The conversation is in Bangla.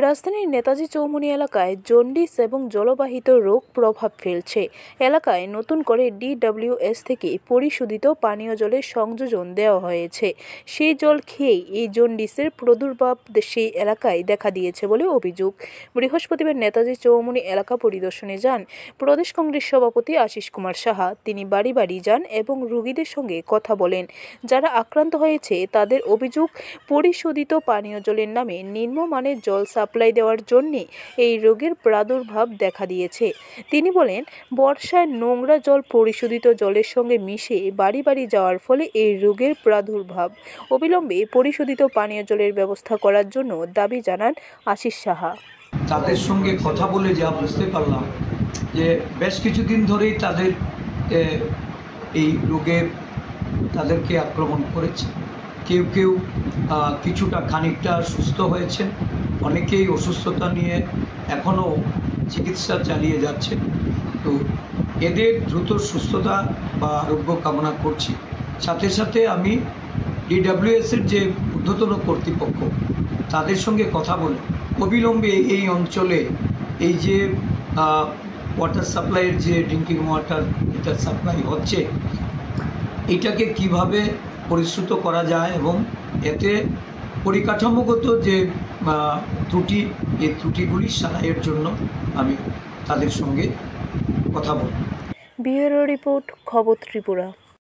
রাজধানীর নেতাজি চৌমুহনী এলাকায় জন্ডিস এবং জলবাহিত রোগ প্রভাব ফেলছে। এলাকায় নতুন করে DWS থেকে পরিশোধিত পানীয় জলের সংযোজন দেওয়া হয়েছে। সেই জল খেয়েই এই জন্ডিসের প্রাদুর্ভাব সেই এলাকায় দেখা দিয়েছে বলে অভিযোগ। বৃহস্পতিবার নেতাজি চৌমুহনী এলাকা পরিদর্শনে যান প্রদেশ কংগ্রেস সভাপতি আশিস কুমার সাহা। তিনি বাড়ি বাড়ি যান এবং রোগীদের সঙ্গে কথা বলেন। যারা আক্রান্ত হয়েছে তাদের অভিযোগ, পরিশোধিত পানীয় জলের নামে নিম্নমানের জল সাপ্লাই দেওয়ার জন্যে এই রোগের প্রাদুর্ভাব দেখা দিয়েছে। তিনি বলেন, বর্ষায় নোংরা জল পরিশোধিত জলের সঙ্গে মিশে বাড়ি বাড়ি যাওয়ার ফলে এই রোগের প্রাদুর্ভাব। অবিলম্বে পরিশোধিত পানীয় জলের ব্যবস্থা করার জন্য দাবি জানান আশিস সাহা। তাদের সঙ্গে কথা বলে যা বুঝতে পারলাম যে বেশ কিছুদিন ধরেই তাদের এই রোগে তাদেরকে আক্রমণ করেছে। কেউ কেউ কিছুটা খানিকটা সুস্থ হয়েছেন, অনেকেই অসুস্থতা নিয়ে এখনও চিকিৎসা চালিয়ে যাচ্ছে। তো এদের দ্রুত সুস্থতা বা আরোগ্য কামনা করছি। সাথে সাথে আমি DWS-এর যে ঊর্ধ্বতন কর্তৃপক্ষ তাদের সঙ্গে কথা বলে অবিলম্বে এই অঞ্চলে এই যে ওয়াটার সাপ্লাইয়ের যে ড্রিঙ্কিং ওয়াটার এটা সাপ্লাই হচ্ছে, এইটাকে কিভাবে পরিশ্রুত করা যায় এবং এতে পরিকাঠামোগত যে ত্রুটি, এই ত্রুটিগুলি সারাইয়ের জন্য আমি তাদের সঙ্গে কথা বলব। ব্যুরো রিপোর্ট, খবর ত্রিপুরা।